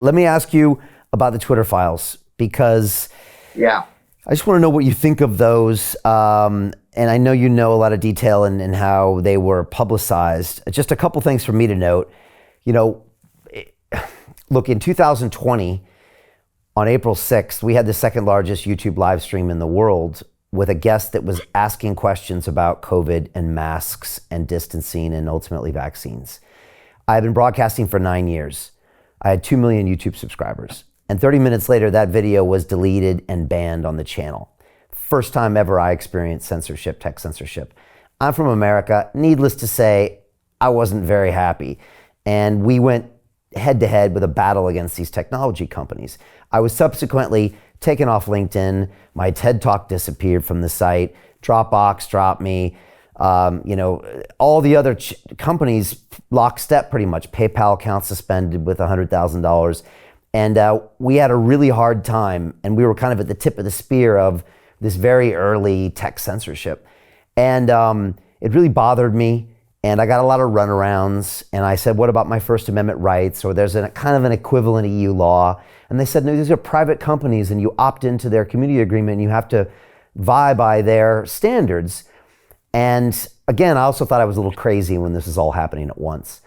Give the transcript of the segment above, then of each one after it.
Let me ask you about the Twitter files, because Yeah. I just want to know what you think of those. And I know you know a lot of detail in how they were publicized. Just a couple things for me to note. You know, look, in 2020, on April 6th, we had the second largest YouTube live stream in the world with a guest that was asking questions about COVID and masks and distancing and ultimately vaccines. I've been broadcasting for 9 years. I had 2 million YouTube subscribers. And 30 minutes later, that video was deleted and banned on the channel. First time ever I experienced censorship, tech censorship. I'm from America. Needless to say, I wasn't very happy. And we went head to head with a battle against these technology companies. I was subsequently taken off LinkedIn. My TED Talk disappeared from the site. Dropbox dropped me. All the other companies lockstep pretty much. PayPal account suspended with $100,000. And we had a really hard time, and we were kind of at the tip of the spear of this very early tech censorship. And it really bothered me, and I got a lot of runarounds, and I said, what about my First Amendment rights? Or there's kind of an equivalent EU law. And they said, no, these are private companies, and you opt into their community agreement, and you have to vie by their standards. And again, I also thought I was a little crazy when this was all happening at once.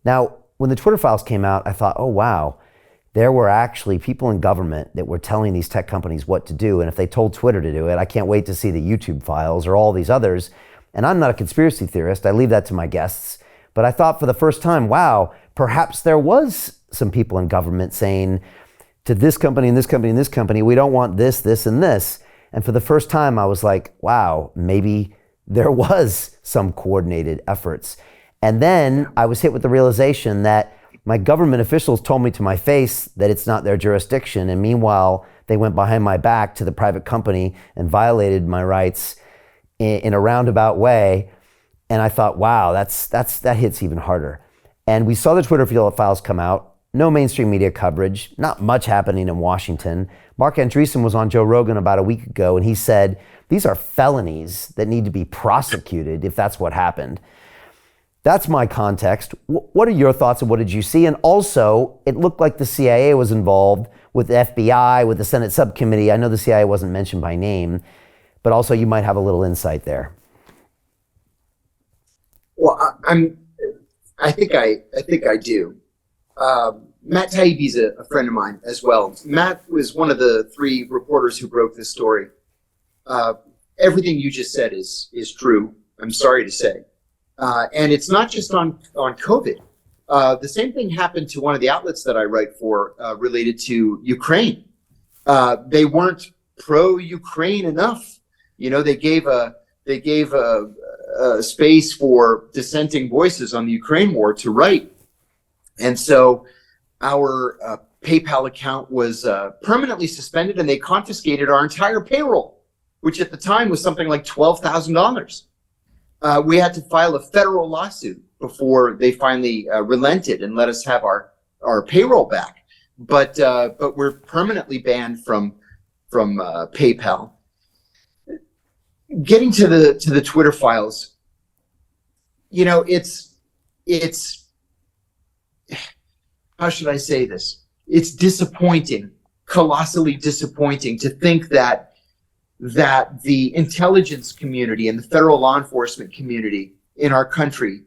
Now, when the Twitter files came out, I thought, oh, wow. There were actually people in government that were telling these tech companies what to do. And if they told Twitter to do it, I can't wait to see the YouTube files or all these others. And I'm not a conspiracy theorist. I leave that to my guests. But I thought for the first time, wow, perhaps there was some people in government saying to this company and this company and this company, we don't want this, this, and this. And for the first time, I was like, wow, maybe there was some coordinated efforts. And then I was hit with the realization that my government officials told me to my face that it's not their jurisdiction. And meanwhile, they went behind my back to the private company and violated my rights in a roundabout way. And I thought, wow, that hits even harder. And we saw the Twitter files come out. No mainstream media coverage, not much happening in Washington. Mark Andreessen was on Joe Rogan about a week ago, and he said, these are felonies that need to be prosecuted if that's what happened. That's my context. What are your thoughts and what did you see? And also, it looked like the CIA was involved with the FBI, with the Senate subcommittee. I know the CIA wasn't mentioned by name, but also you might have a little insight there. Well, I think I do. Matt Taibbi's a friend of mine as well. Matt was one of the 3 reporters who broke this story. Everything you just said is true. I'm sorry to say. And it's not just on COVID. The same thing happened to one of the outlets that I write for related to Ukraine. They weren't pro-Ukraine enough. You know, they gave a space for dissenting voices on the Ukraine war to write. And so our PayPal account was permanently suspended, and they confiscated our entire payroll, which at the time was something like $12,000. We had to file a federal lawsuit before they finally relented and let us have our payroll back. But we're permanently banned from PayPal. Getting to the Twitter files, you know, it's how should I say this? It's disappointing, colossally disappointing to think that the intelligence community and the federal law enforcement community in our country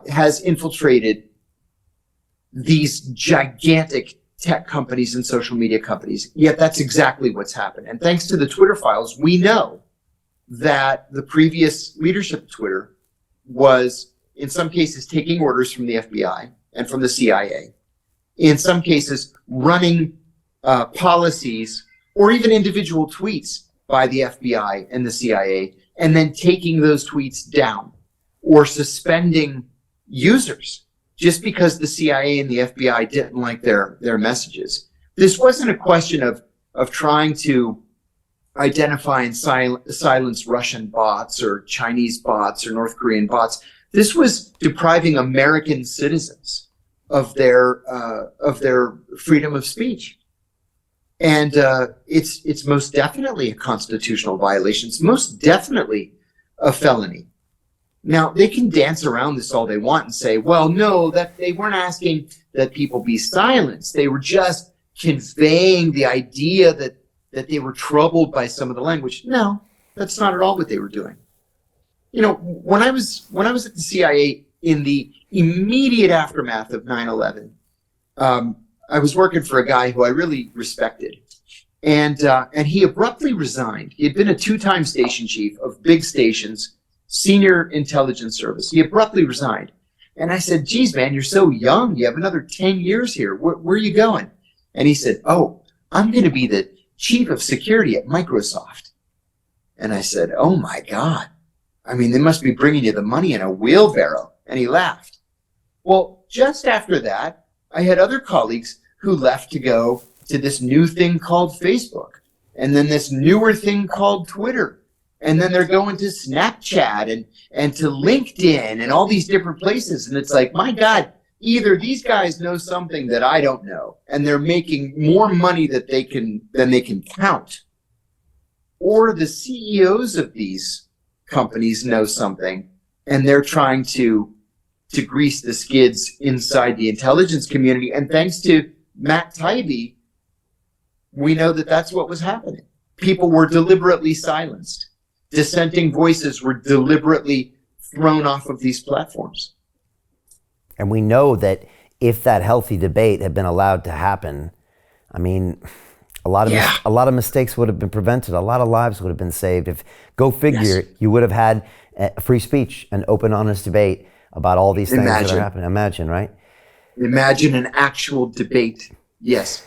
has infiltrated these gigantic tech companies and social media companies. Yet that's exactly what's happened. And thanks to the Twitter files, we know that the previous leadership of Twitter was, in some cases, taking orders from the FBI and from the CIA. In some cases, running policies or even individual tweets by the FBI and the CIA, and then taking those tweets down or suspending users just because the CIA and the FBI didn't like their messages. This wasn't a question of trying to identify and silence Russian bots or Chinese bots or North Korean bots. This was depriving American citizens of their freedom of speech. And it's most definitely a constitutional violation. It's most definitely a felony. Now, they can dance around this all they want and say, well, no, that they weren't asking that people be silenced. They were just conveying the idea that they were troubled by some of the language. No, that's not at all what they were doing. You know, when I was at the CIA in the immediate aftermath of 9/11, I was working for a guy who I really respected. And he abruptly resigned. He had been a 2-time station chief of big stations, senior intelligence service. He abruptly resigned. And I said, geez, man, you're so young. You have another 10 years here. Where are you going? And he said, oh, I'm going to be the chief of security at Microsoft. And I said, oh, my God. I mean, they must be bringing you the money in a wheelbarrow. And he laughed. Well, just after that, I had other colleagues who left to go to this new thing called Facebook, and then this newer thing called Twitter, and then they're going to Snapchat and to LinkedIn and all these different places. And it's like, my God, either these guys know something that I don't know, and they're making more money than they can count, or the CEOs of these companies know something, and they're trying to grease the skids inside the intelligence community. And thanks to Matt Taibbi, we know that that's what was happening. People were deliberately silenced. Dissenting voices were deliberately thrown off of these platforms. And we know that if that healthy debate had been allowed to happen, I mean, a lot of mistakes would have been prevented. A lot of lives would have been saved. If, go figure, yes, you would have had free speech and open, honest debate about all these things that are happening. Imagine, right? Imagine an actual debate. Yes.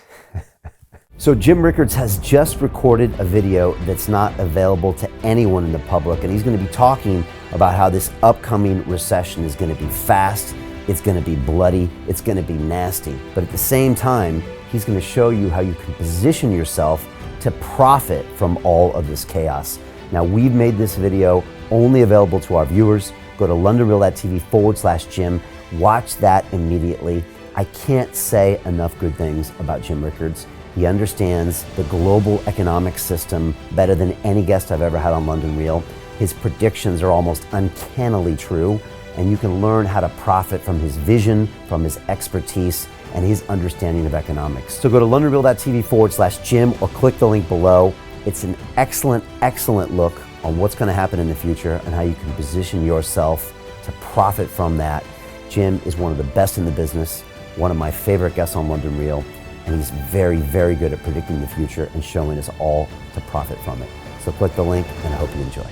So Jim Rickards has just recorded a video that's not available to anyone in the public, and he's going to be talking about how this upcoming recession is going to be fast, it's going to be bloody, it's going to be nasty. But at the same time, he's going to show you how you can position yourself to profit from all of this chaos. Now, we've made this video only available to our viewers. Go to londonreal.tv/Jim. Watch that immediately. I can't say enough good things about Jim Rickards. He understands the global economic system better than any guest I've ever had on London Real. His predictions are almost uncannily true, and you can learn how to profit from his vision, from his expertise, and his understanding of economics. So go to londonreal.tv/Jim or click the link below. It's an excellent, excellent look on what's going to happen in the future and how you can position yourself to profit from that. Jim is one of the best in the business, one of my favorite guests on London Real. And he's very, very good at predicting the future and showing us all to profit from it. So click the link, and I hope you enjoy.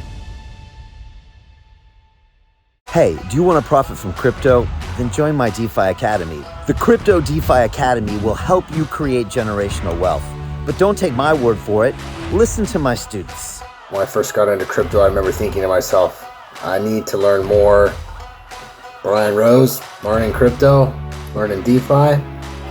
Hey, do you want to profit from crypto? Then join my DeFi Academy. The Crypto DeFi Academy will help you create generational wealth. But don't take my word for it. Listen to my students. When I first got into crypto, I remember thinking to myself, I need to learn more. Brian Rose, learning crypto, learning DeFi,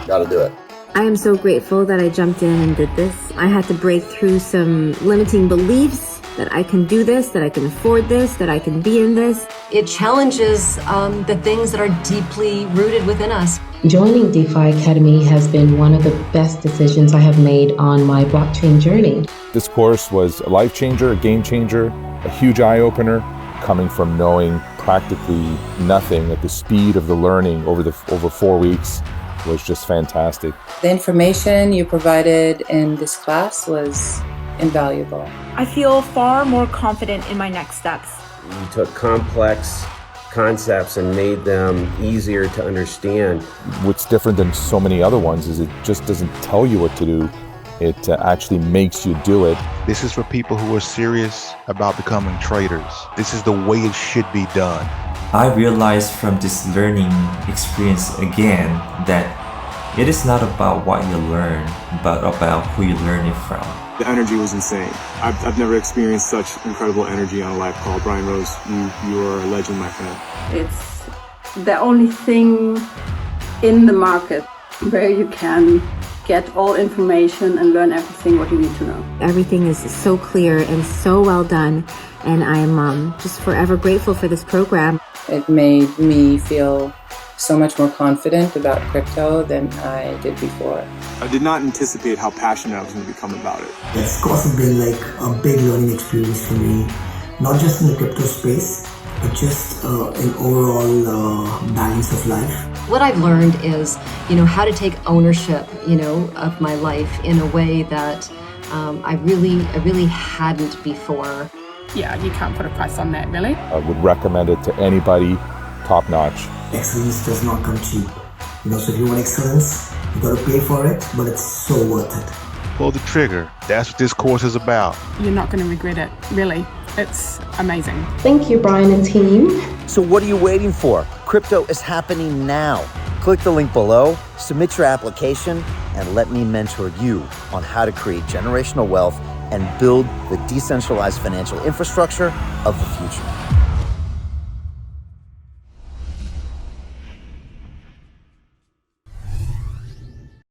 got to do it. I am so grateful that I jumped in and did this. I had to break through some limiting beliefs that I can do this, that I can afford this, that I can be in this. It challenges the things that are deeply rooted within us. Joining DeFi Academy has been one of the best decisions I have made on my blockchain journey. This course was a life changer, a game changer, a huge eye-opener, coming from knowing practically nothing at the speed of the learning over 4 weeks. Was just fantastic. The information you provided in this class was invaluable. I feel far more confident in my next steps. You took complex concepts and made them easier to understand. What's different than so many other ones is it just doesn't tell you what to do. It actually makes you do it. This is for people who are serious about becoming traders. This is the way it should be done. I realized from this learning experience again that it is not about what you learn, but about who you learn it from. The energy was insane. I've never experienced such incredible energy on a live call. Brian Rose, you are a legend, my friend. It's the only thing in the market where you can get all information and learn everything what you need to know. Everything is so clear and so well done, and I'm just forever grateful for this program. It made me feel so much more confident about crypto than I did before. I did not anticipate how passionate I was going to become about it. It's also been like a big learning experience for me, not just in the crypto space, but just an overall balance of life. What I've learned is, how to take ownership, of my life in a way that I really hadn't before. Yeah, you can't put a price on that, really. I would recommend it to anybody, top notch. Excellence does not come cheap. So if you want excellence, you gotta pay for it, but it's so worth it. Pull the trigger. That's what this course is about. You're not going to regret it, really. It's amazing. Thank you, Brian and team. So what are you waiting for? Crypto is happening now. Click the link below, submit your application, and let me mentor you on how to create generational wealth and build the decentralized financial infrastructure of the future.